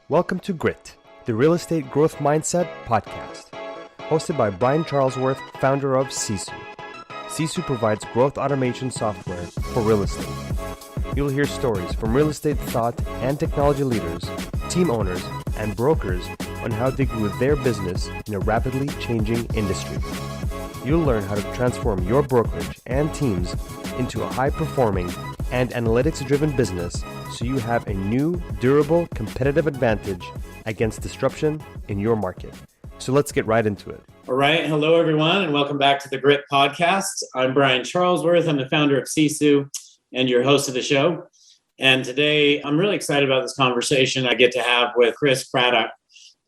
Welcome to Grit, the Real Estate Growth Mindset podcast, hosted by Brian Charlesworth, founder of Sisu. Sisu provides growth automation software for real estate. You'll hear stories from real estate thought and technology leaders, team owners, and brokers on how they grew their business in a rapidly changing industry. You'll learn how to transform your brokerage and teams into a high-performing and analytics-driven business so you have a new, durable, competitive advantage against disruption in your market. So let's get right into it. All right. Hello, everyone, and welcome back to the Grit podcast. I'm Brian Charlesworth. I'm the founder of Sisu and your host of the show. And today, I'm really excited about this conversation I get to have with Chris Craddock.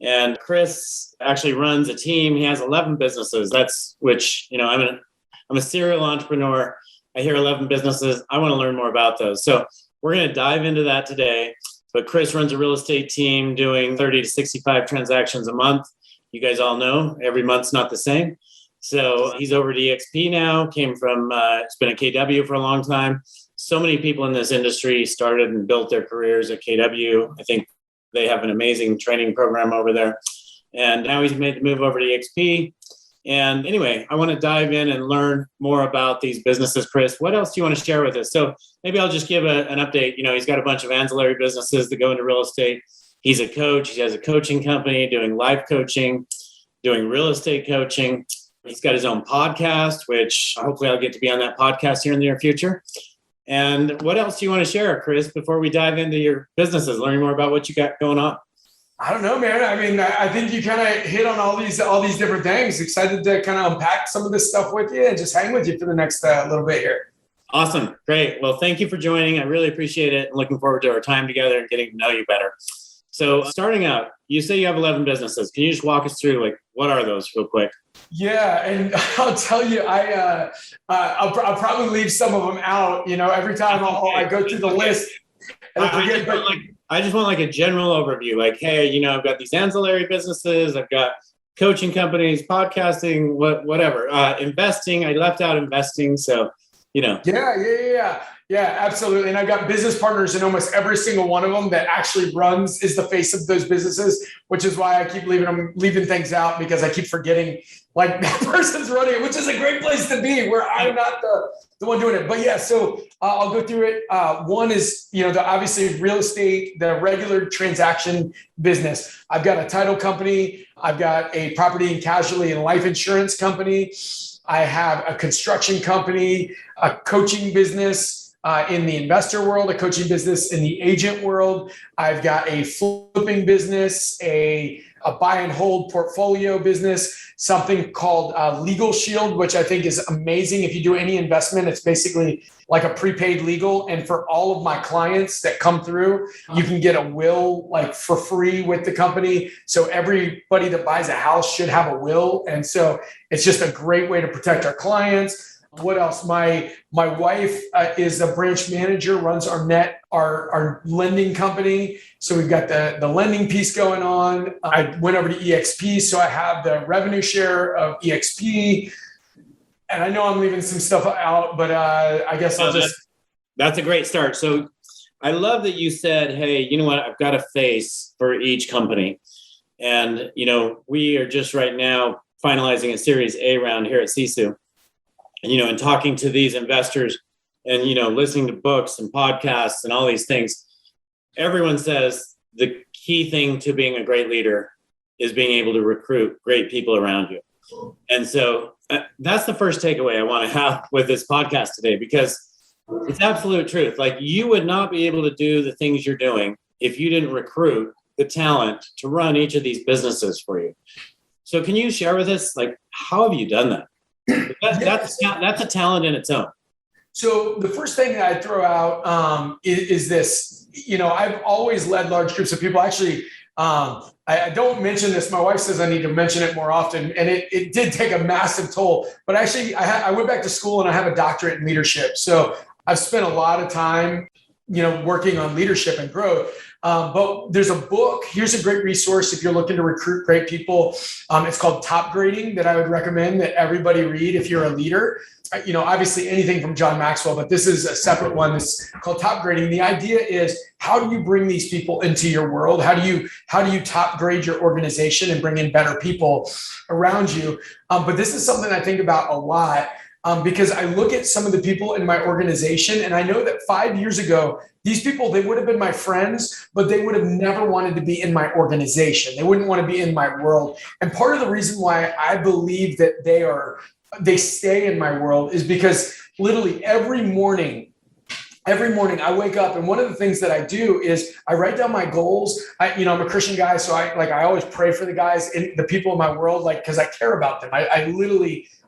And Chris actually runs a team. He has 11 businesses. I'm a serial entrepreneur. I hear 11 businesses. I want to learn more about those. So we're going to dive into that today. But Chris runs a real estate team doing 30 to 65 transactions a month. You guys all know every month's not the same. So he's over at EXP now, came from, it's been at KW for a long time. So many people in this industry started and built their careers at KW. I think they have an amazing training program over there. And now he's made the move over to EXP. And anyway, I want to dive in and learn more about these businesses. Chris, what else do you want to share with us? So maybe I'll just give an update. He's got a bunch of ancillary businesses that go into real estate. He's a coach. He has a coaching company doing life coaching, doing real estate coaching. He's got his own podcast, which hopefully I'll get to be on that podcast here in the near future. And what else do you want to share, Chris, before we dive into your businesses, learning more about what you got going on? I don't know, man. I mean, I think you kind of hit on all these different things. Excited to kind of unpack some of this stuff with you and just hang with you for the next little bit here. Awesome. Great. Well, thank you for joining. I really appreciate it. Looking forward to our time together and getting to know you better. So starting out, you say you have 11 businesses. Can you just walk us through, what are those real quick? Yeah. And I'll tell you, I'll probably leave some of them out. Every time I go through the list and I forget, I just want a general overview. Hey, I've got these ancillary businesses. I've got coaching companies, podcasting, whatever. Investing. I left out investing. So, Yeah, absolutely. And I've got business partners in almost every single one of them that actually is the face of those businesses, which is why I keep leaving things out, because I keep forgetting that person's running it, which is a great place to be where I'm not the one doing it. But yeah, so I'll go through it. One is, obviously real estate, the regular transaction business. I've got a title company. I've got a property and casualty and life insurance company. I have a construction company, a coaching business in the investor world, a coaching business in the agent world. I've got a flipping business, a buy and hold portfolio business, something called Legal Shield, which I think is amazing. If you do any investment, it's basically like a prepaid legal. And for all of my clients that come through, you can get a will for free with the company. So everybody that buys a house should have a will. And so it's just a great way to protect our clients. What else? My wife is a branch manager, runs our lending company. So we've got the lending piece going on. I went over to EXP, so I have the revenue share of EXP. And I know I'm leaving some stuff out, but I guess That's a great start. So I love that you said, hey, you know what? I've got a face for each company. And, we are just right now finalizing a Series A round here at Sisu. And talking to these investors and, listening to books and podcasts and all these things, everyone says the key thing to being a great leader is being able to recruit great people around you. And so that's the first takeaway I want to have with this podcast today, because it's absolute truth. You would not be able to do the things you're doing if you didn't recruit the talent to run each of these businesses for you. So can you share with us, how have you done that? That's a talent in its own. So the first thing that I throw out is this. I've always led large groups of people. Actually, I don't mention this. My wife says I need to mention it more often, and it did take a massive toll. But actually, I went back to school and I have a doctorate in leadership. So I've spent a lot of time, working on leadership and growth. But there's a book. Here's a great resource if you're looking to recruit great people. It's called Top Grading that I would recommend that everybody read if you're a leader. Obviously anything from John Maxwell, but this is a separate one that's called Top Grading. The idea is, how do you bring these people into your world? How do you top grade your organization and bring in better people around you? But this is something I think about a lot. Because I look at some of the people in my organization, and I know that 5 years ago, these people, they would have been my friends, but they would have never wanted to be in my organization. They wouldn't want to be in my world. And part of the reason why I believe that they stay in my world is because literally every morning I wake up, and one of the things that I do is I write down my goals. I'm a Christian guy, so I always pray for the guys in the people in my world, because I care about them.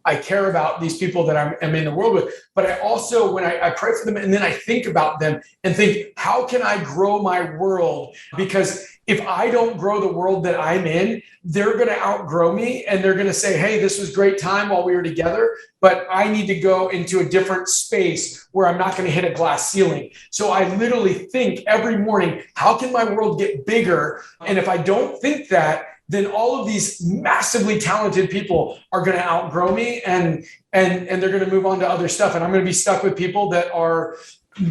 I care about these people that I'm in the world with, but I also, when I pray for them and then I think about them and think, how can I grow my world? Because if I don't grow the world that I'm in, they're going to outgrow me, and they're going to say, hey, this was great time while we were together, but I need to go into a different space where I'm not going to hit a glass ceiling. So I literally think every morning, how can my world get bigger? And if I don't think that, then all of these massively talented people are going to outgrow me, and they're going to move on to other stuff. And I'm going to be stuck with people that are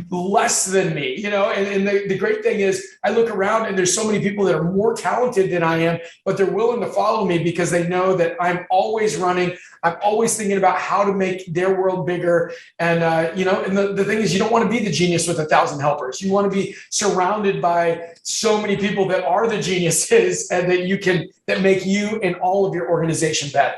less than me, and the great thing is I look around and there's so many people that are more talented than I am, but they're willing to follow me because they know that I'm always running. I'm always thinking about how to make their world bigger. And, and the thing is, you don't want to be the genius with 1,000 helpers. You want to be surrounded by so many people that are the geniuses and that make you and all of your organization better.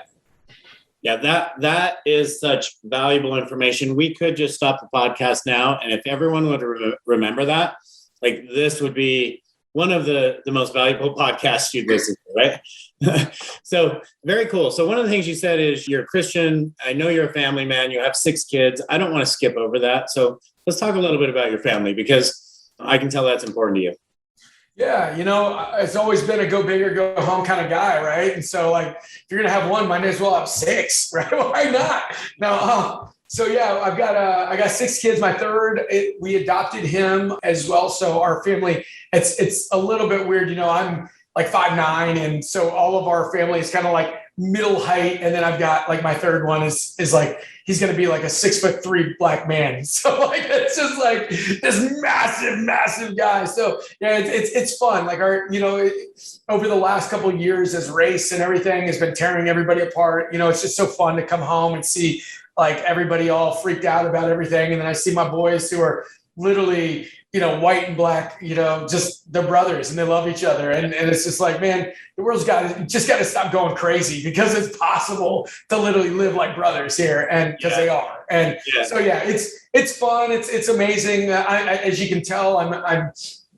Yeah, that is such valuable information. We could just stop the podcast now, and if everyone would remember that, this would be one of the most valuable podcasts you'd listen to, right? So very cool. So one of the things you said is you're a Christian. I know you're a family man. You have 6 kids. I don't want to skip over that. So let's talk a little bit about your family, because I can tell that's important to you. Yeah, it's always been a go big or go home kind of guy, right? And so, if you're gonna have one, might as well have 6, right? Why not? No, so yeah, I got 6 kids. My third, we adopted him as well. So our family, it's a little bit weird, I'm 5'9", and so all of our family is kind of middle height, and then I've got my third one is he's going to be a 6'3" black man. So it's just this massive guy. So yeah, it's fun. Over the last couple of years, as race and everything has been tearing everybody apart, it's just so fun to come home and see everybody all freaked out about everything. And then I see my boys who are literally, white and black, just they're brothers and they love each other. And it's just man, the world's got to stop going crazy, because it's possible to literally live like brothers here. And because they are. And so, yeah, it's fun. It's amazing. As you can tell,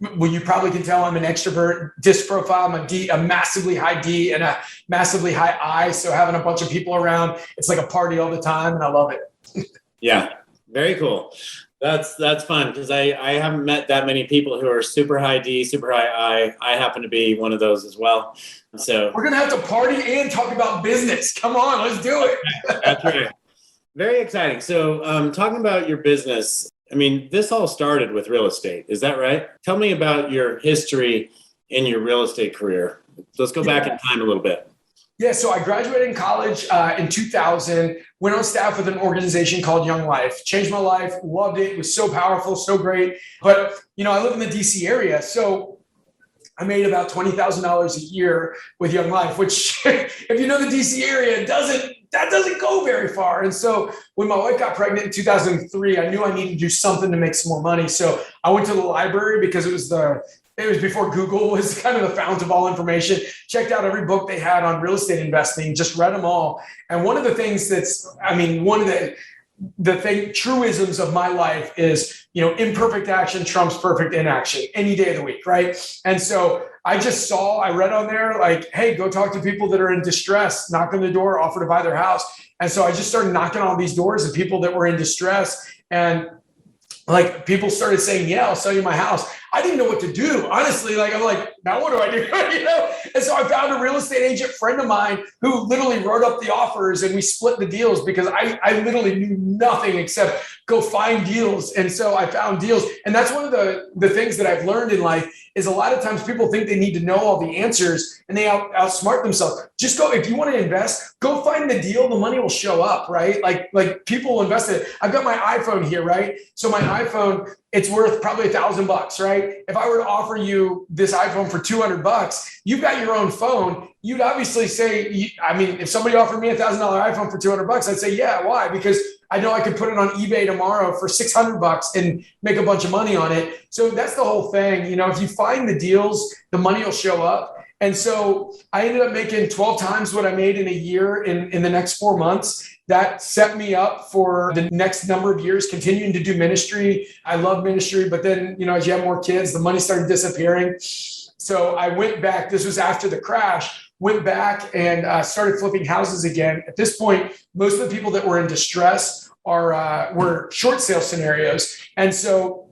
you probably can tell I'm an extrovert. Disc profile, I'm a massively high D and a massively high I. So having a bunch of people around, it's like a party all the time, and I love it. Yeah. Very cool. That's fun, because I haven't met that many people who are super high D, super high I. I happen to be one of those as well. So we're going to have to party and talk about business. Come on, let's do it. That's right. Very exciting. So talking about your business, this all started with real estate. Is that right? Tell me about your history in your real estate career. Let's go back in time a little bit. Yeah, so I graduated in college in 2000, went on staff with an organization called Young Life. Changed my life, loved it. It was so powerful, so great. But, I live in the DC area, so I made about $20,000 a year with Young Life, which, if you know the DC area, that doesn't go very far. And so when my wife got pregnant in 2003, I knew I needed to do something to make some more money. So I went to the library, because it was before Google was kind of the fount of all information. Checked out every book they had on real estate investing, just read them all. And one of the things one of the truisms of my life is, imperfect action trumps perfect inaction any day of the week, right? And so I read on there, hey, go talk to people that are in distress, knock on the door, offer to buy their house. And so I just started knocking on these doors of people that were in distress, and people started saying, yeah, I'll sell you my house. I didn't know what to do. Honestly, like, I'm like, now what do I do? You know? And so I found a real estate agent friend of mine who literally wrote up the offers and we split the deals because I literally knew nothing except go find deals. And so I found deals. And that's one of the things that I've learned in life is a lot of times people think they need to know all the answers and they outsmart themselves. Just go, if you want to invest, go find the deal. The money will show up, right? Like people will invest in it. I've got my iPhone here, right? So my iPhone, it's worth probably $1,000, right? If I were to offer you this iPhone for $200, you've got your own phone. You'd obviously say, I mean, if somebody offered me $1,000 iPhone for $200, I'd say, yeah, why? Because I know I could put it on eBay tomorrow for $600 and make a bunch of money on it. So that's the whole thing. You know, if you find the deals, the money will show up. And so I ended up making 12 times what I made in a year in the next 4 months. That set me up for the next number of years, continuing to do ministry. I love ministry, but then, you know, as you have more kids, the money started disappearing. So I went back. This was after the crash. Went back and started flipping houses again. At this point, most of the people that were in distress were short sale scenarios. And so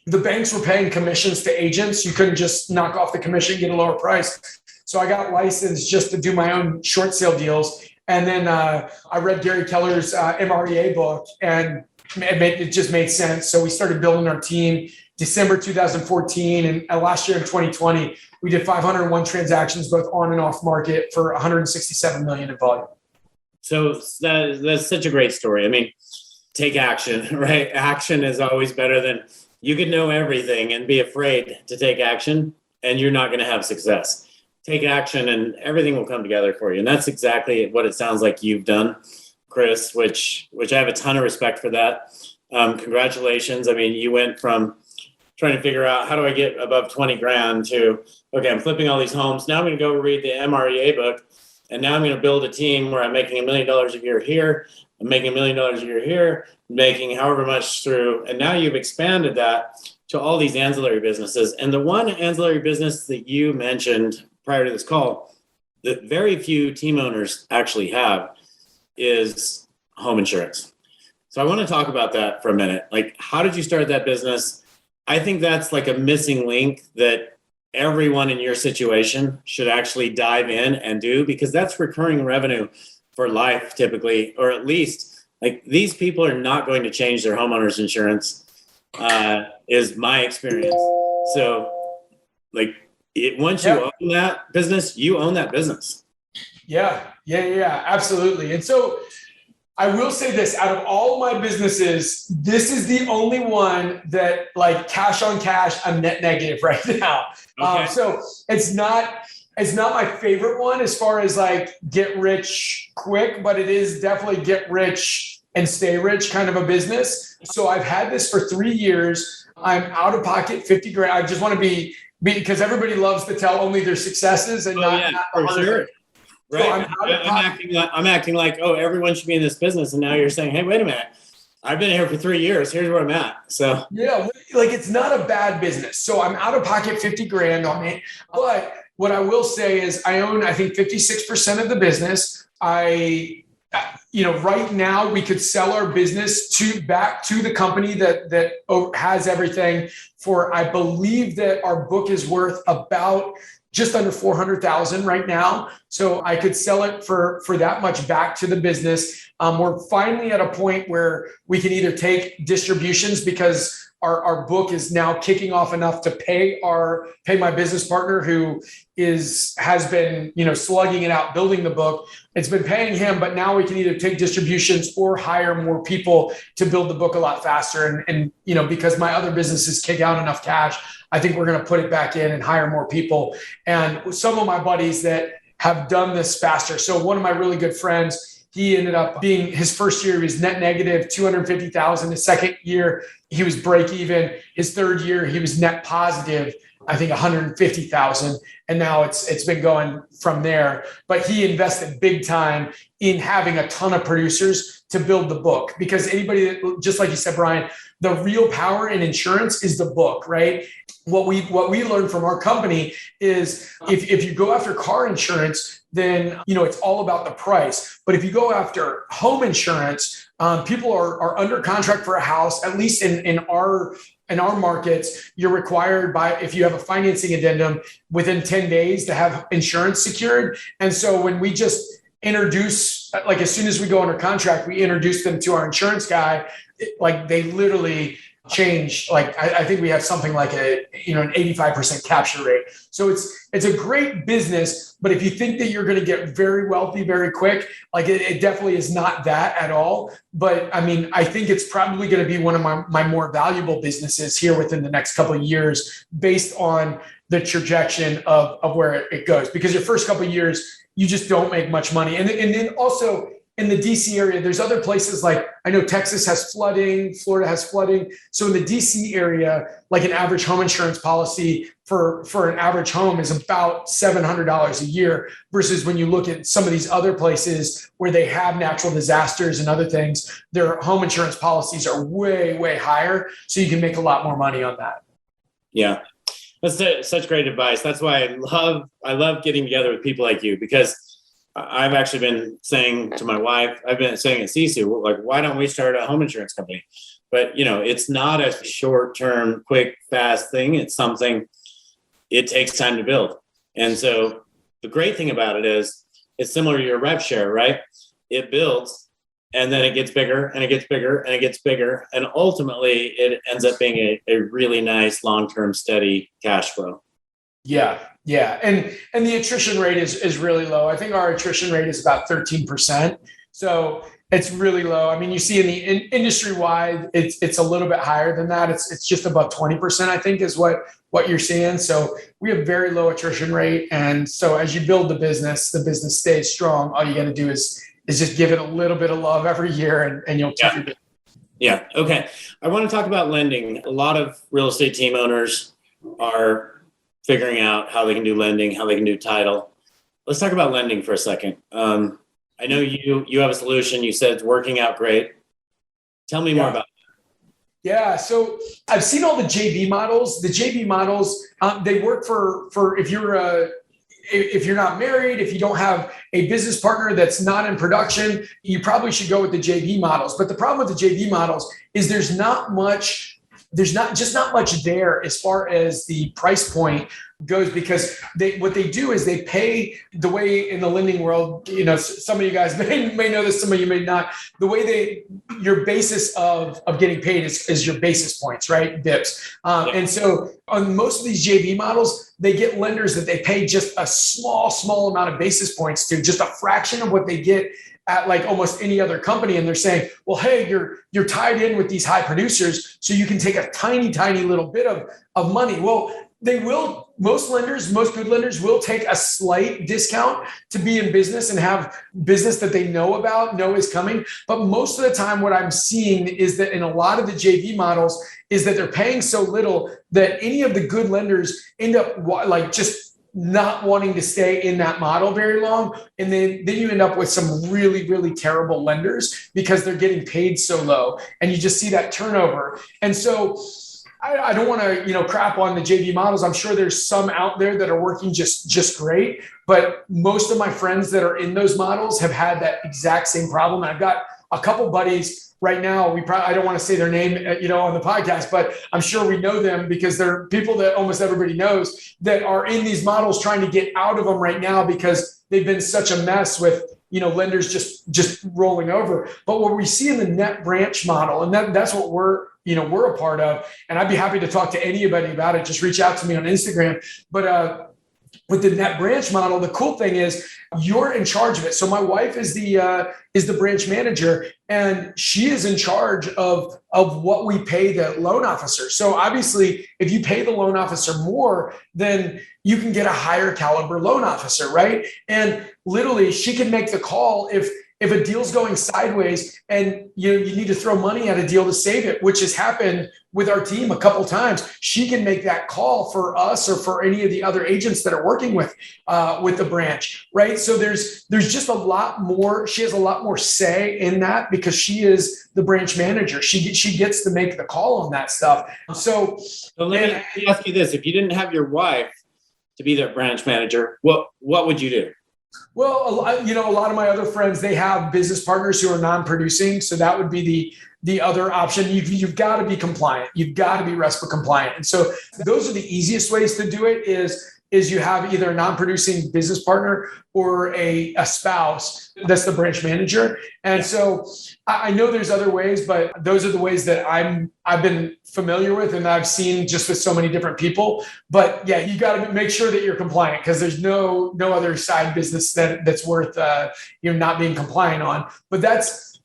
the banks were paying commissions to agents. You couldn't just knock off the commission, get a lower price. So I got licensed just to do my own short sale deals. And then I read Gary Keller's MREA book and it just made sense. So we started building our team December 2014. And last year in 2020, we did 501 transactions, both on and off market for 167 million in volume. So that's such a great story. I mean, take action, right? Action is always better than you could know everything and be afraid to take action and you're not going to have success. Take action and everything will come together for you. And that's exactly what it sounds like you've done, Chris, which I have a ton of respect for that. Congratulations. I mean, you went from trying to figure out how do I get above 20 grand to, okay, I'm flipping all these homes. Now I'm going to go read the MREA book. And now I'm going to build a team where I'm making $1 million a year here. I'm making $1 million a year here, making however much through. And now you've expanded that to all these ancillary businesses. And the one ancillary business that you mentioned prior to this call that very few team owners actually have is home insurance. So I want to talk about that for a minute. Like, how did you start that business? I think that's like a missing link that everyone in your situation should actually dive in and do, because that's recurring revenue for life typically, or at least like these people are not going to change their homeowner's insurance, is my experience. So like once you own that business, you own that business. Yeah, absolutely. And so I will say this, out of all my businesses, this is the only one that like cash on cash, I'm net negative right now. Okay. So it's not my favorite one as far as like get rich quick, but it is definitely get rich and stay rich kind of a business. So I've had this for 3 years. I'm out of pocket 50 grand. I just want to be because everybody loves to tell only their successes and not for sure. Right. So I'm acting like, oh, everyone should be in this business. And now you're saying, hey, wait a minute. I've been here for 3 years. Here's where I'm at. So yeah, like it's not a bad business. So I'm out of pocket 50 grand on it. But what I will say is I own, I think 56% of the business. Right now we could sell our business back to the company that has everything for, I believe that our book is worth about just under 400,000 right now. So I could sell it for that much back to the business. We're finally at a point where we can either take distributions because our book is now kicking off enough to pay my business partner who has been, slugging it out, building the book. It's been paying him, but now we can either take distributions or hire more people to build the book a lot faster. And because my other businesses kick out enough cash, I think we're going to put it back in and hire more people. And some of my buddies that have done this faster. So one of my really good friends, he ended up being his first year, he was net negative 250,000. His second year, he was break even. His third year, he was net positive, I think 150,000. And now it's been going from there. But he invested big time in having a ton of producers to build the book, because anybody that, just like you said, Brian, the real power in insurance is the book, right? What we learned from our company is if you go after car insurance, then it's all about the price. But if you go after home insurance, people are under contract for a house. At least in our markets, you're required if you have a financing addendum within 10 days to have insurance secured. And so when we just introduce, like as soon as we go under contract, we introduce them to our insurance guy, like they literally change. Like I think we have something like an 85% capture rate. So it's a great business, but if you think that you're going to get very wealthy very quick, like it definitely is not that at all. But I mean, I think it's probably going to be one of my more valuable businesses here within the next couple of years, based on the trajectory of where it goes. Because your first couple of years, you just don't make much money. And then also in the DC area, there's other places like I know Texas has flooding, Florida has flooding. So in the DC area, like an average home insurance policy for an average home is about $700 a year, versus when you look at some of these other places where they have natural disasters and other things, their home insurance policies are way, way higher. So you can make a lot more money on that. Yeah. That's such great advice. That's why I love getting together with people like you, because I've actually been saying to my wife, I've been saying at Sisu, like, why don't we start a home insurance company? But, it's not a short-term, quick, fast thing. It's something, it takes time to build. And so the great thing about it is it's similar to your rev share, right? It builds and then it gets bigger and it gets bigger and it gets bigger. And ultimately it ends up being a really nice, long-term, steady cash flow. Yeah. Yeah. And the attrition rate is really low. I think our attrition rate is about 13%. So it's really low. I mean, you see in the industry wide, it's a little bit higher than that. It's just above 20%, I think, is what you're seeing. So we have very low attrition rate. And so as you build the business stays strong. All you got to do is just give it a little bit of love every year and you'll keep it. Yeah. Okay. I want to talk about lending. A lot of real estate team owners are figuring out how they can do lending, how they can do title. Let's talk about lending for a second. I know you have a solution. You said it's working out great. Tell me more about it. Yeah. So I've seen all the JV models. The JV models, they work for if you're not married, if you don't have a business partner that's not in production, you probably should go with the JV models. But the problem with the JV models is there's not much there as far as the price point goes, because what they do is they pay the way in the lending world, some of you guys may know this, some of you may not. The way your basis of getting paid is your basis points, right? BIPs. And so on most of these JV models, they get lenders that they pay just a small amount of basis points to, just a fraction of what they get at like almost any other company. And they're saying, well, hey, you're tied in with these high producers, so you can take a tiny little bit of money. Well, most good lenders will take a slight discount to be in business and have business that they know is coming. But most of the time, what I'm seeing is that in a lot of the JV models is that they're paying so little that any of the good lenders end up like just not wanting to stay in that model very long. And then you end up with some really, really terrible lenders because they're getting paid so low. And you just see that turnover. And so I don't want to, crap on the JV models. I'm sure there's some out there that are working just great. But most of my friends that are in those models have had that exact same problem. And I've got a couple buddies right now. I don't want to say their name, on the podcast, but I'm sure we know them because they're people that almost everybody knows that are in these models trying to get out of them right now because they've been such a mess with, lenders just rolling over. But what we see in the net branch model, and that's what we're a part of, and I'd be happy to talk to anybody about it. Just reach out to me on Instagram. But with the net branch model, the cool thing is you're in charge of it. So my wife is the branch manager, and she is in charge of what we pay the loan officer. So obviously, if you pay the loan officer more, then you can get a higher caliber loan officer, right? And literally, she can make the call if if a deal's going sideways and you need to throw money at a deal to save it, which has happened with our team a couple times, she can make that call for us or for any of the other agents that are working with the branch, right? So there's just a lot more. She has a lot more say in that because she is the branch manager. She gets to make the call on that stuff. So let me ask you this: if you didn't have your wife to be their branch manager, what would you do? Well, a lot of my other friends, they have business partners who are non-producing. So that would be the other option. You've got to be compliant. You've got to be RESPA compliant. And so those are the easiest ways to do it is you have either a non-producing business partner or a spouse that's the branch manager. And so I know there's other ways, but those are the ways that I've been familiar with and I've seen just with so many different people. But yeah, you got to make sure that you're compliant because there's no other side business that's worth not being compliant on. But that's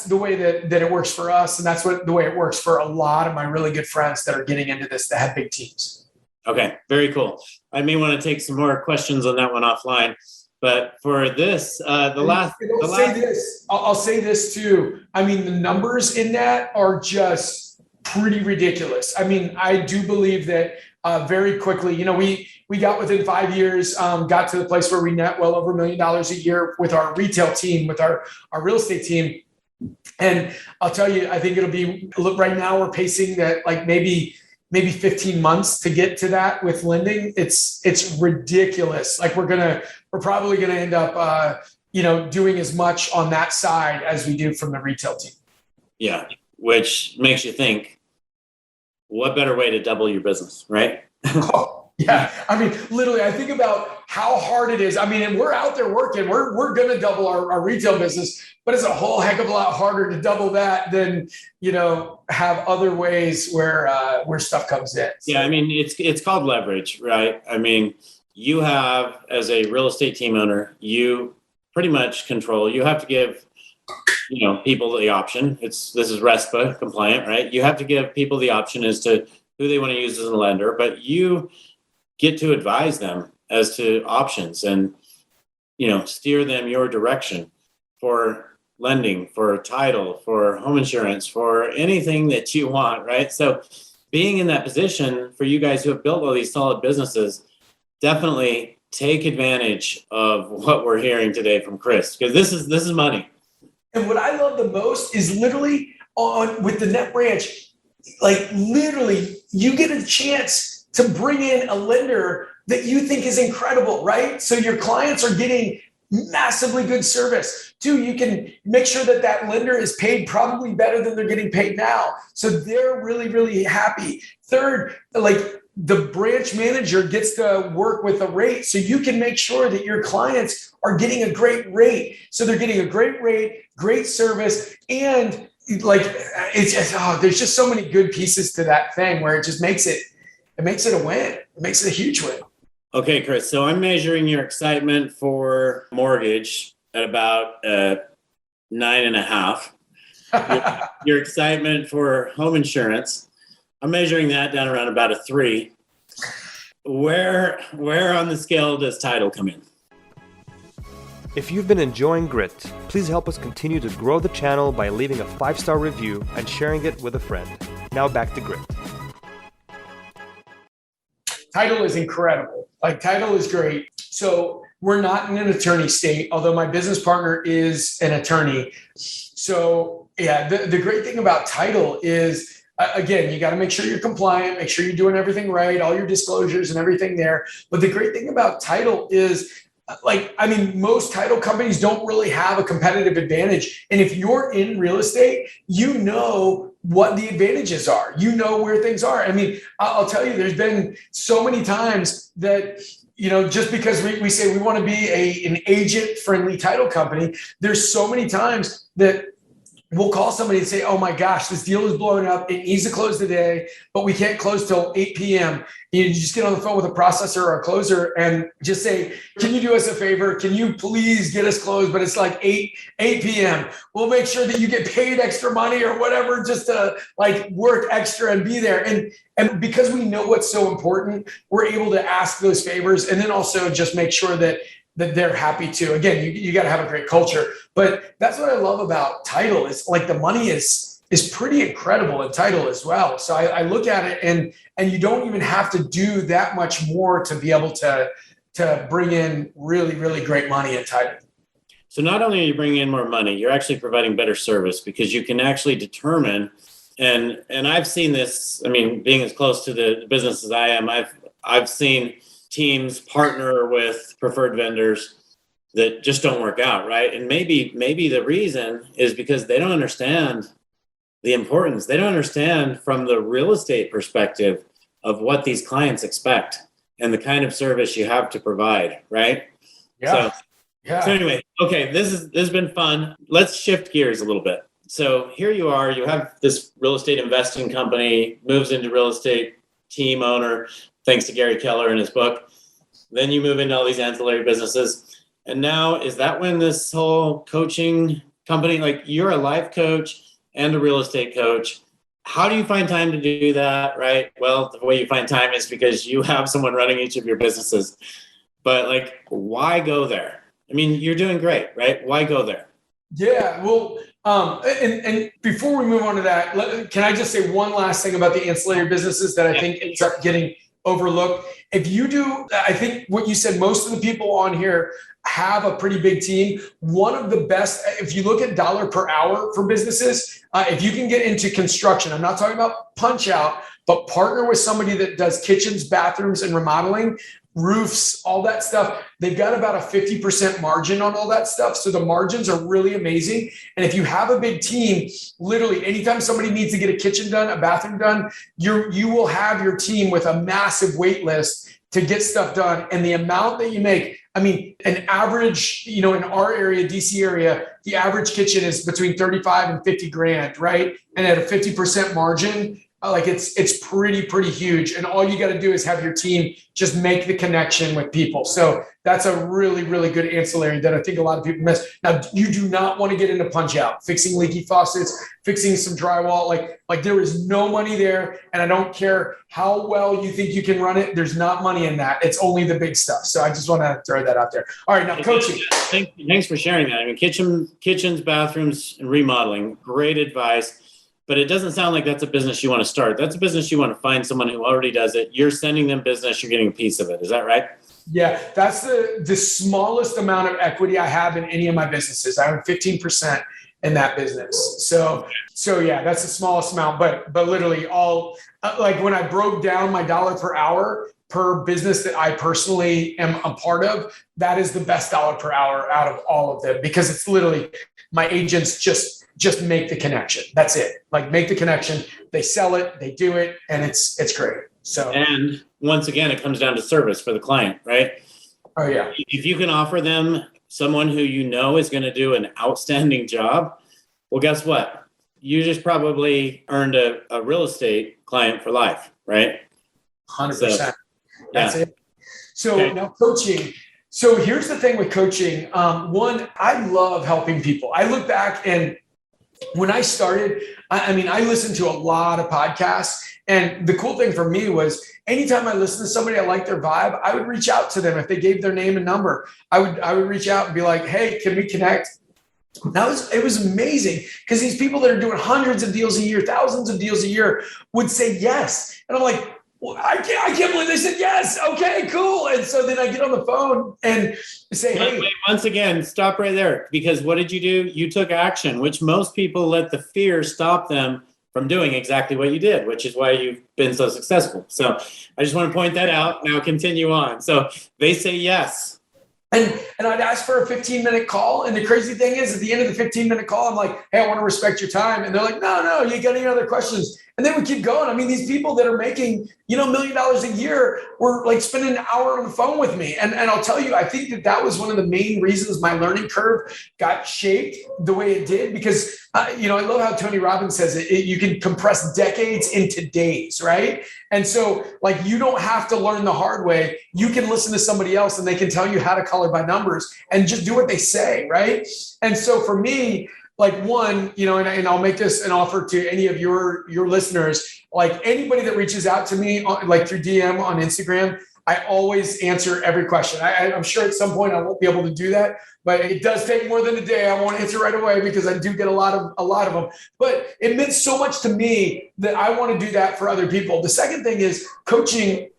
the way that it works for us, and that's the way it works for a lot of my really good friends that are getting into this that have big teams. Okay, very cool. I may want to take some more questions on that one offline, but for this, I'll say this too. I mean, the numbers in that are just pretty ridiculous. I mean, I do believe that very quickly, we got within 5 years, got to the place where we net well over $1 million a year with our retail team, with our real estate team. And I'll tell you, I think it'll be, look, right now we're pacing that like maybe 15 months to get to that with lending. It's ridiculous. Like we're probably going to end up, doing as much on that side as we do from the retail team. Yeah. Which makes you think, what better way to double your business, right? Oh, yeah. I mean, literally, I think about how hard it is. I mean, and we're out there working. We're going to double our retail business, but it's a whole heck of a lot harder to double that than, have other ways where stuff comes in. Yeah. I mean, it's called leverage, right? I mean, you have, as a real estate team owner, you pretty much control, you have to give, people the option. This is RESPA compliant, right? You have to give people the option as to who they want to use as a lender, but you get to advise them as to options and, steer them your direction for lending, for title, for home insurance, for anything that you want, right? So being in that position for you guys who have built all these solid businesses, definitely take advantage of what we're hearing today from Chris, because this is money. And what I love the most is literally with the net branch, like literally you get a chance to bring in a lender that you think is incredible, right? So your clients are getting massively good service. Two, you can make sure that lender is paid probably better than they're getting paid now. So they're really, really happy. Third, like the branch manager gets to work with a rate. So you can make sure that your clients are getting a great rate. So they're getting a great rate, great service, and like it's just, there's just so many good pieces to that thing where it just makes it a win. It makes it a huge win. Okay, Chris. So I'm measuring your excitement for mortgage at about 9.5. Your excitement for home insurance, I'm measuring that down around about a 3. Where on the scale does title come in? If you've been enjoying Grit, please help us continue to grow the channel by leaving a 5-star review and sharing it with a friend. Now back to Grit. Title is incredible. Like title is great. So we're not in an attorney state, although my business partner is an attorney. So yeah, the great thing about title is, again, you got to make sure you're compliant, make sure you're doing everything right, all your disclosures and everything there. But the great thing about title is, most title companies don't really have a competitive advantage. And if you're in real estate, you know what the advantages are. You know where things are. I mean, I'll tell you, there's been so many times that, just because we say we want to be an agent-friendly title company, there's so many times that we'll call somebody and say, oh my gosh, this deal is blowing up. It needs to close today, but we can't close till 8 p.m. You just get on the phone with a processor or a closer and just say, can you do us a favor? Can you please get us closed? But it's like 8 p.m. We'll make sure that you get paid extra money or whatever, just to like work extra and be there. And because we know what's so important, we're able to ask those favors and then also just make sure that that they're happy to. Again, you got to have a great culture, but that's what I love about title is like the money is pretty incredible in title as well. So I look at it and you don't even have to do that much more to be able to bring in really, really great money in title. So not only are you bringing in more money, you're actually providing better service because you can actually determine, and I've seen this, I mean, being as close to the business as I am, I've seen teams partner with preferred vendors that just don't work out, right? And maybe the reason is because they don't understand the importance. They don't understand from the real estate perspective of what these clients expect and the kind of service you have to provide, right? Yeah. So anyway, okay, this has been fun. Let's shift gears a little bit. So here you are, you have this real estate investing company, moves into real estate team owner, thanks to Gary Keller in his book. Then you move into all these ancillary businesses. And now, is that when this whole coaching company, like you're a life coach and a real estate coach, how do you find time to do that, right? Well, the way you find time is because you have someone running each of your businesses. But like, why go there? I mean, you're doing great, right? Why go there? Yeah, well, and before we move on to that, can I just say one last thing about the ancillary businesses that I think ends up getting overlooked? If you do, I think what you said, most of the people on here have a pretty big team. One of the best, if you look at dollar per hour for businesses, if you can get into construction, I'm not talking about punch out, but partner with somebody that does kitchens, bathrooms, and remodeling, roofs, all that stuff. They've got about a 50% margin on all that stuff. So the margins are really amazing. And if you have a big team, literally anytime somebody needs to get a kitchen done, a bathroom done, you will have your team with a massive wait list to get stuff done. And the amount that you make, I mean, an average, in our area, DC area, the average kitchen is between 35 and 50 grand, right? And at a 50% margin, like it's pretty huge. And all you got to do is have your team just make the connection with people. So that's a really, really good ancillary that I think a lot of people miss. Now, you do not want to get into punch out, fixing leaky faucets, fixing some drywall. Like there is no money there. And I don't care how well you think you can run it. There's not money in that. It's only the big stuff. So I just want to throw that out there. All right, now coaching. Thanks for sharing that. I mean, kitchens, bathrooms, and remodeling, great advice. But it doesn't sound like that's a business you want to start. That's a business you want to find someone who already does it. You're sending them business. You're getting a piece of it. Is that right? Yeah, that's the smallest amount of equity I have in any of my businesses. I own 15% in that business. So yeah, that's the smallest amount. But literally all, like when I broke down my dollar per hour per business that I personally am a part of, that is the best dollar per hour out of all of them, because it's literally my agents just make the connection. That's it. Like make the connection. They sell it, they do it, and it's great. So, and once again, it comes down to service for the client, right? Oh yeah. If you can offer them someone who you know is going to do an outstanding job, well, guess what? You just probably earned a real estate client for life, right? 100%. That's it. So now coaching. So here's the thing with coaching. One, I love helping people. I look back and when I started, I listened to a lot of podcasts. And the cool thing for me was anytime I listened to somebody, I liked their vibe, I would reach out to them. If they gave their name and number, I would reach out and be like, hey, can we connect? It was amazing because these people that are doing hundreds of deals a year, thousands of deals a year would say yes. And I'm like, well, I can't believe they said yes. Okay, cool. And so then I get on the phone and say, hey. Wait, once again, stop right there. Because what did you do? You took action, which most people let the fear stop them from doing exactly what you did, which is why you've been so successful. So I just want to point that out. Now continue on. So they say yes. And I'd ask for a 15-minute call. And the crazy thing is, at the end of the 15-minute call, I'm like, hey, I want to respect your time. And they're like, no, you got any other questions? And then we keep going. I mean, these people that are making, $1 million a year were like spending an hour on the phone with me. And I'll tell you, I think that was one of the main reasons my learning curve got shaped the way it did. Because, I love how Tony Robbins says it, you can compress decades into days, right? And so like, you don't have to learn the hard way. You can listen to somebody else and they can tell you how to color by numbers and just do what they say, right? And so for me, like one, and I'll make this an offer to any of your listeners, like anybody that reaches out to me like through DM on Instagram, I always answer every question. I'm sure at some point I won't be able to do that, but it does take more than a day. I won't answer right away because I do get a lot of them. But it meant so much to me that I want to do that for other people. The second thing is coaching.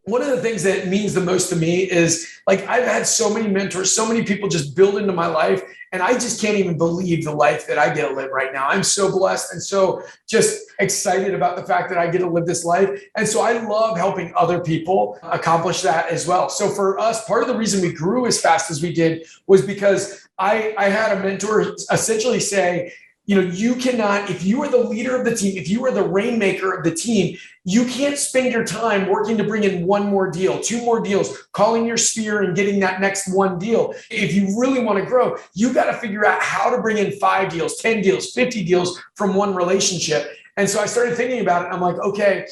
One of the things that means the most to me is like I've had so many mentors, so many people just build into my life, and I just can't even believe the life that I get to live right now. I'm so blessed and so just excited about the fact that I get to live this life. And so I love helping other people accomplish that as well. So for us, part of the reason we grew as fast as we did was because I had a mentor essentially say, you cannot, if you are the leader of the team, if you are the rainmaker of the team, you can't spend your time working to bring in one more deal, two more deals, calling your sphere and getting that next one deal. If you really want to grow, you got to figure out how to bring in 5 deals, 10 deals, 50 deals from one relationship. And so I started thinking about it. I'm like, okay,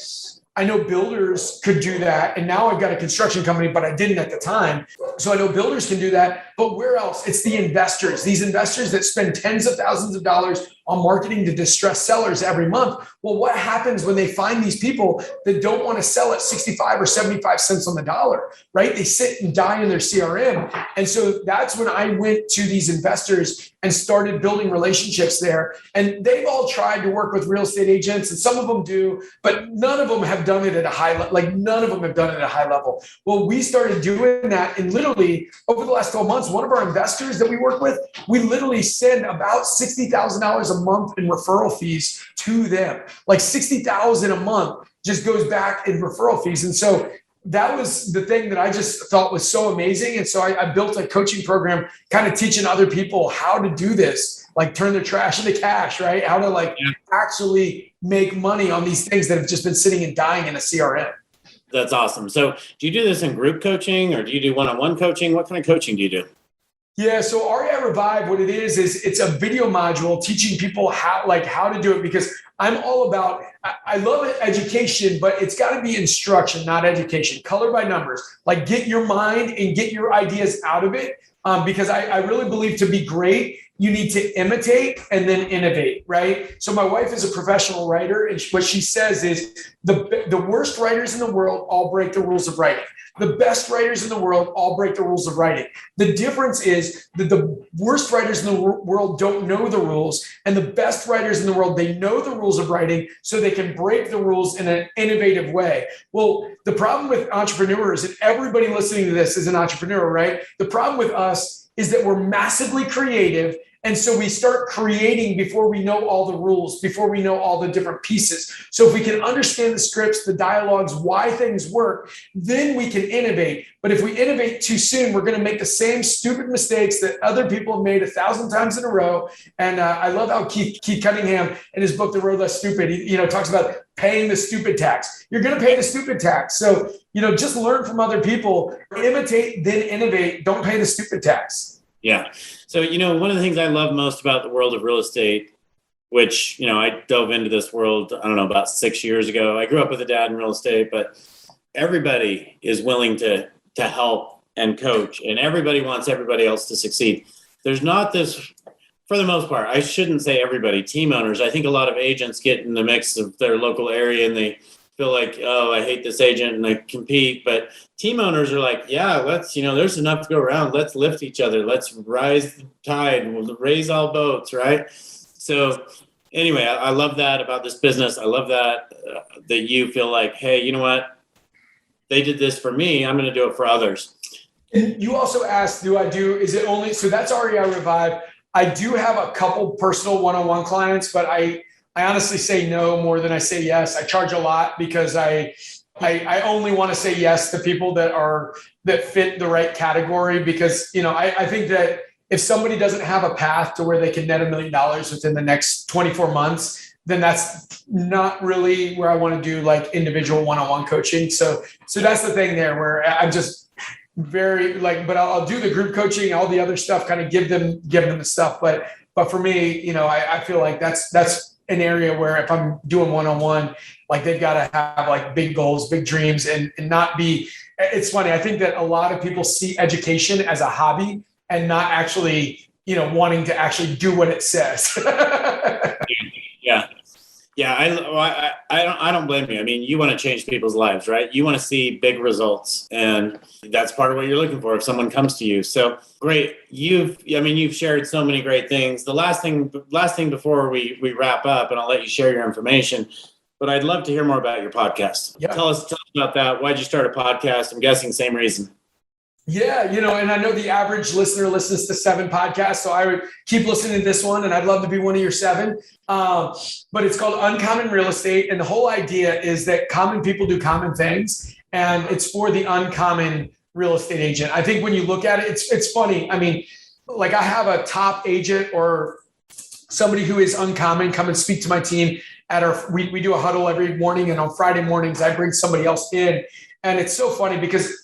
I know builders could do that. And now I've got a construction company, but I didn't at the time. So I know builders can do that. But where else? It's the investors, these investors that spend tens of thousands of dollars on marketing to distressed sellers every month. Well, what happens when they find these people that don't want to sell at 65 or 75 cents on the dollar, right? They sit and die in their CRM. And so that's when I went to these investors and started building relationships there. And they've all tried to work with real estate agents, and some of them do, but none of them have done it at a high level. Like none of them have done it at a high level. Well, we started doing that. And literally over the last 12 months, one of our investors that we work with, we literally send about $60,000 a month in referral fees to them. Like $60,000 a month just goes back in referral fees. And so that was the thing that I just thought was so amazing. And so I built a coaching program, kind of teaching other people how to do this, like turn their trash into cash, right? How to actually make money on these things that have just been sitting and dying in a CRM. That's awesome. So do you do this in group coaching or do you do one-on-one coaching? What kind of coaching do you do? Yeah, so REI Revive, what it is it's a video module teaching people how to do it, because I'm all about, I love education, but it's got to be instruction, not education. Color by numbers, like get your mind and get your ideas out of it. Because I really believe to be great, you need to imitate and then innovate, right? So my wife is a professional writer, and what she says is the worst writers in the world all break the rules of writing. The best writers in the world all break the rules of writing. The difference is that the worst writers in the world don't know the rules, and the best writers in the world, they know the rules of writing so they can break the rules in an innovative way. Well, the problem with entrepreneurs, and everybody listening to this is an entrepreneur, right? The problem with us is that we're massively creative. And so we start creating before we know all the rules, before we know all the different pieces. So if we can understand the scripts, the dialogues, why things work, then we can innovate. But if we innovate too soon, we're going to make the same stupid mistakes that other people have made 1,000 times in a row. And I love how Keith Cunningham in his book, The Road Less Stupid, he talks about paying the stupid tax. You're going to pay the stupid tax. So, just learn from other people, imitate, then innovate. Don't pay the stupid tax. Yeah. So, one of the things I love most about the world of real estate, which, I dove into this world, I don't know, about 6 years ago. I grew up with a dad in real estate, but everybody is willing to help and coach, and everybody wants everybody else to succeed. There's not this, for the most part, I shouldn't say everybody, team owners. I think a lot of agents get in the mix of their local area and they feel like, oh, I hate this agent and I compete. But team owners are like, yeah, let's, there's enough to go around. Let's lift each other. Let's rise the tide. We'll raise all boats, right? So anyway, I love that about this business. I love that you feel like, hey, you know what? They did this for me. I'm going to do it for others. And you also asked, is it only, so that's REI Revive. I do have a couple personal one-on-one clients, but I honestly say no more than I say yes. I charge a lot because I only want to say yes to people that fit the right category, because, I think that if somebody doesn't have a path to where they can net $1 million within the next 24 months, then that's not really where I want to do like individual one-on-one coaching. So that's the thing there, where I'm just very but I'll do the group coaching, all the other stuff, kind of give them the stuff. But for me, I feel like that's an area where if I'm doing one-on-one, like they've got to have like big goals, big dreams, and not be, it's funny. I think that a lot of people see education as a hobby and not actually, wanting to actually do what it says. Yeah, I don't blame you. I mean, you want to change people's lives, right? You want to see big results, and that's part of what you're looking for if someone comes to you. So great. You've shared so many great things. The last thing before we wrap up, and I'll let you share your information, but I'd love to hear more about your podcast. Yeah. Tell us about that. Why'd you start a podcast? I'm guessing same reason. Yeah, and I know the average listener listens to 7 podcasts, so I would keep listening to this one, and I'd love to be one of your 7. But it's called Uncommon Real Estate, and the whole idea is that common people do common things, and it's for the uncommon real estate agent. I think when you look at it, it's funny. I mean, like I have a top agent or somebody who is uncommon come and speak to my team at we do a huddle every morning, and on Friday mornings I bring somebody else in, and it's so funny because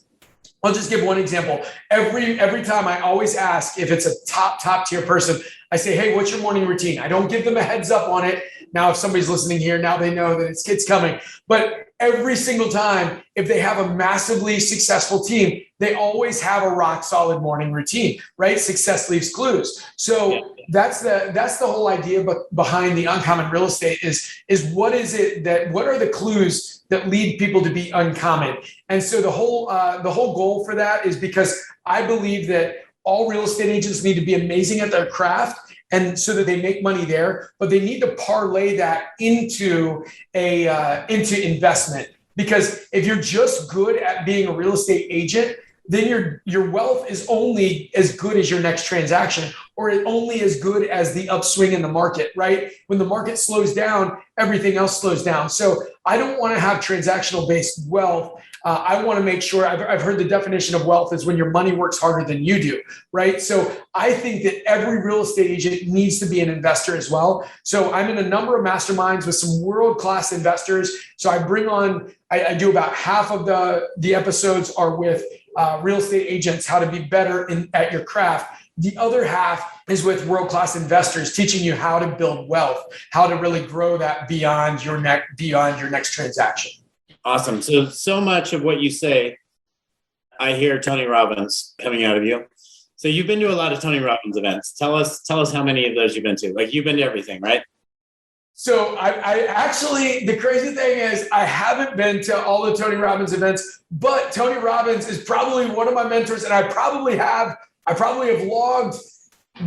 I'll just give one example. Every time I always ask if it's a top tier person, I say, hey, what's your morning routine? I don't give them a heads up on it. Now, if somebody's listening here, now they know that it's coming. But every single time, if they have a massively successful team, they always have a rock solid morning routine, right? Success leaves clues. So that's the whole idea behind the Uncommon Real Estate is what are the clues that lead people to be uncommon? And so the whole goal for that is because I believe that all real estate agents need to be amazing at their craft, and so that they make money there, but they need to parlay that into investment. Because if you're just good at being a real estate agent, then your wealth is only as good as your next transaction, or only as good as the upswing in the market, right? When the market slows down, everything else slows down. So I don't want to have transactional based wealth. I want to make sure I've heard the definition of wealth is when your money works harder than you do, right? So I think that every real estate agent needs to be an investor as well. So I'm in a number of masterminds with some world-class investors. So I bring on, I do about half of the episodes are with real estate agents, how to be better at your craft. The other half is with world-class investors, teaching you how to build wealth, how to really grow that beyond your next transaction. Awesome. So much of what you say, I hear Tony Robbins coming out of you. So you've been to a lot of Tony Robbins events. Tell us how many of those you've been to. Like you've been to everything, right? So I actually, the crazy thing is I haven't been to all the Tony Robbins events, but Tony Robbins is probably one of my mentors, and I probably have logged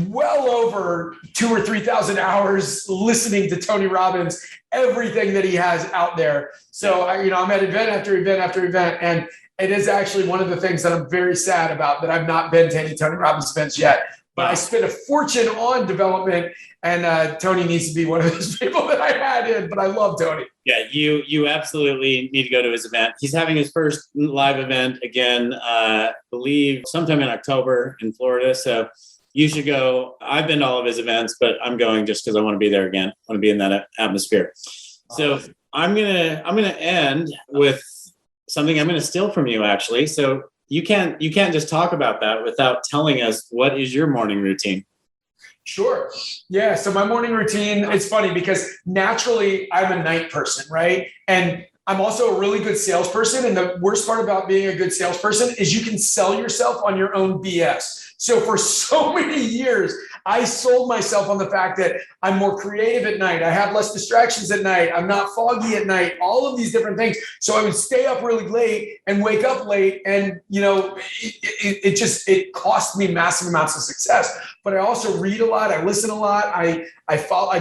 well over 2,000 or 3,000 hours listening to Tony Robbins, everything that he has out there. So I'm at event after event after event, and it is actually one of the things that I'm very sad about, that I've not been to any Tony Robbins events yet. But I spent a fortune on development, and Tony needs to be one of those people that I had in. But I love Tony. Yeah, you absolutely need to go to his event. He's having his first live event again, I believe sometime in October in Florida. So you should go. I've been to all of his events, but I'm going just because I want to be there again. I want to be in that atmosphere. So I'm gonna end with something I'm gonna steal from you, actually. So you can't just talk about that without telling us what is your morning routine. Sure. Yeah. So my morning routine, it's funny because naturally I'm a night person, right? And I'm also a really good salesperson. And the worst part about being a good salesperson is you can sell yourself on your own BS. So for so many years, I sold myself on the fact that I'm more creative at night. I have less distractions at night. I'm not foggy at night, all of these different things. So I would stay up really late and wake up late. And, it cost me massive amounts of success. But I also read a lot. I listen a lot. I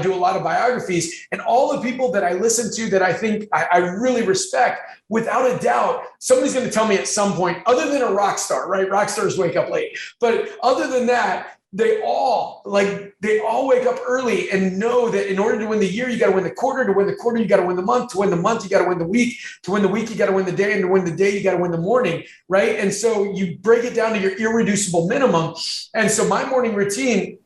do a lot of biographies, and all the people that I listen to that I think I really respect, without a doubt, somebody's going to tell me at some point, other than a rock star, right? Rock stars wake up late. But other than that, they all wake up early and know that in order to win the year, you got to win the quarter. To win the quarter, you got to win the month. To win the month, you got to win the week. To win the week, you got to win the day. And to win the day, you got to win the morning, right? And so you break it down to your irreducible minimum. And so my morning routine,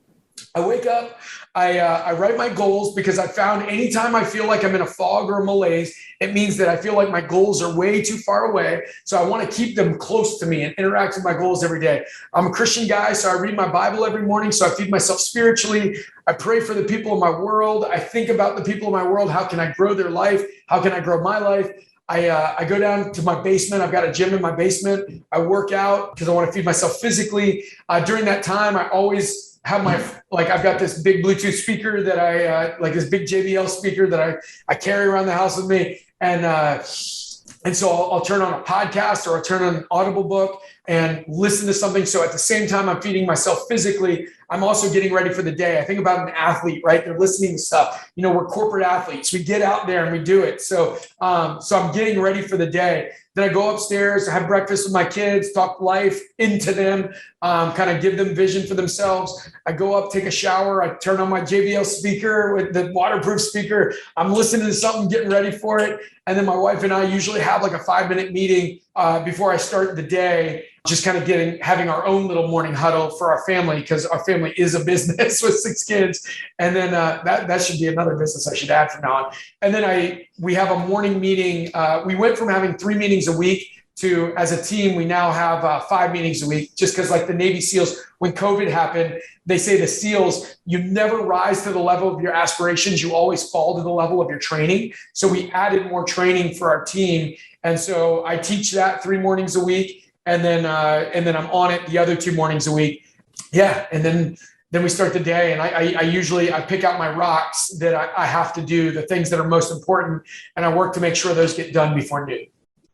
I wake up, I write my goals, because I found anytime I feel like I'm in a fog or a malaise, it means that I feel like my goals are way too far away. So I want to keep them close to me and interact with my goals every day. I'm a Christian guy, so I read my Bible every morning. So I feed myself spiritually. I pray for the people in my world. I think about the people in my world. How can I grow their life? How can I grow my life? I go down to my basement. I've got a gym in my basement. I work out because I want to feed myself physically. During that time, I always have I've got this big Bluetooth speaker that I this big JBL speaker that I carry around the house with me. And so I'll turn on a podcast or I'll turn on an Audible book and listen to something. So at the same time I'm feeding myself physically, I'm also getting ready for the day. I think about an athlete, right? They're listening to stuff. We're corporate athletes. We get out there and we do it. So I'm getting ready for the day. Then I go upstairs, have breakfast with my kids, talk life into them, kind of give them vision for themselves. I go up, take a shower. I turn on my JBL speaker with the waterproof speaker. I'm listening to something, getting ready for it. And then my wife and I usually have like a 5-minute meeting before I start the day, just kind of having our own little morning huddle for our family, because our family is a business with 6 kids. And then that should be another business I should add from now on. And then we have a morning meeting. We went from having 3 meetings a week to, as a team, we now have 5 meetings a week, just because like the Navy SEALs, when COVID happened, they say the SEALs, you never rise to the level of your aspirations. You always fall to the level of your training. So we added more training for our team. And so I teach that 3 mornings a week. And then I'm on it the other 2 mornings a week. Yeah. And then we start the day, and I pick out my rocks that I have to do, the things that are most important. And I work to make sure those get done before noon.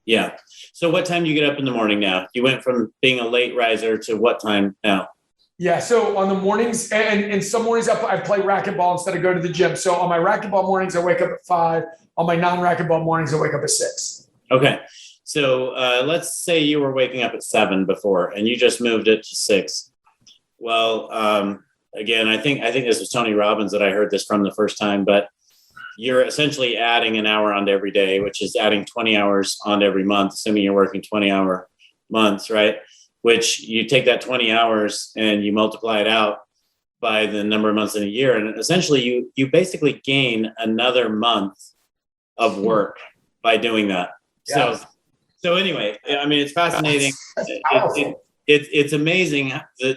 Yeah. So what time do you get up in the morning now? You went from being a late riser to what time now? Yeah. So on the mornings, and some mornings I play racquetball instead of go to the gym. So on my racquetball mornings, I wake up at 5. On my non-racquetball mornings, I wake up at 6. Okay. So let's say you were waking up at 7 before, and you just moved it to 6. Well, again, I think this was Tony Robbins that I heard this from the first time, but you're essentially adding an hour onto every day, which is adding 20 hours onto every month, assuming you're working 20-hour months, right? Which you take that 20 hours and you multiply it out by the number of months in a year. And essentially you basically gain another month of work by doing that. Yeah. So anyway, I mean, it's fascinating. It's amazing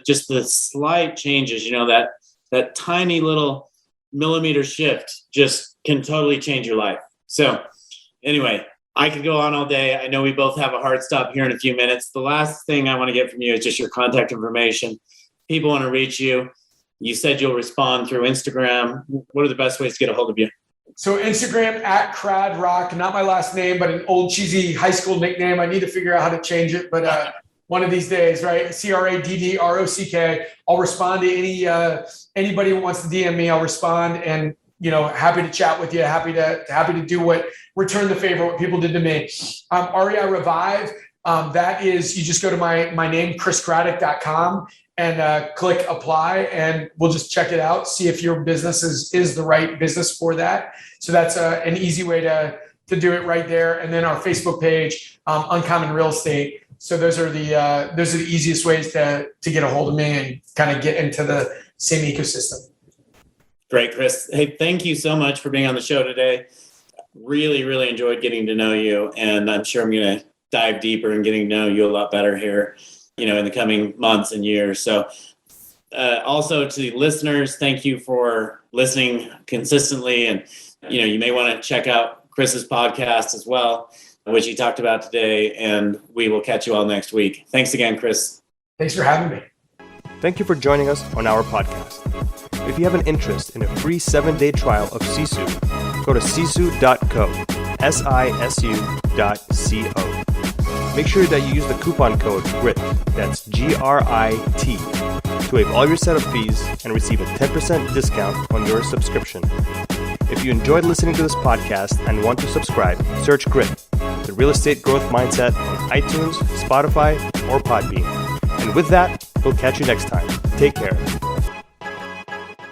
just the slight changes, that tiny little millimeter shift just can totally change your life. So anyway, I could go on all day. I know we both have a hard stop here in a few minutes. The last thing I want to get from you is just your contact information. People want to reach you. You said you'll respond through Instagram. What are the best ways to get a hold of you? So Instagram @CradRock, not my last name, but an old cheesy high school nickname. I need to figure out how to change it, but one of these days, right? CRADDROCK. I'll respond to anybody who wants to DM me. I'll respond, and happy to chat with you. Happy to return the favor what people did to me. REI Revive. That is, you just go to my name, chriscraddock.com, and click apply, and we'll just check it out, see if your business is the right business for that. So that's an easy way to do it right there. And then our Facebook page, Uncommon Real Estate. So those are the easiest ways to get a hold of me and kind of get into the same ecosystem. Great, Chris. Hey, thank you so much for being on the show today. Really, really enjoyed getting to know you, and I'm sure I'm going to dive deeper and getting to know you a lot better here, in the coming months and years. So also to the listeners, thank you for listening consistently. And, you may want to check out Chris's podcast as well, which he talked about today, and we will catch you all next week. Thanks again, Chris. Thanks for having me. Thank you for joining us on our podcast. If you have an interest in a free 7-day trial of Sisu, go to sisu.co, sisu.co. Make sure that you use the coupon code GRIT, that's GRIT, to waive all your setup fees and receive a 10% discount on your subscription. If you enjoyed listening to this podcast and want to subscribe, search GRIT, the Real Estate Growth Mindset, on iTunes, Spotify, or Podbean. And with that, we'll catch you next time. Take care.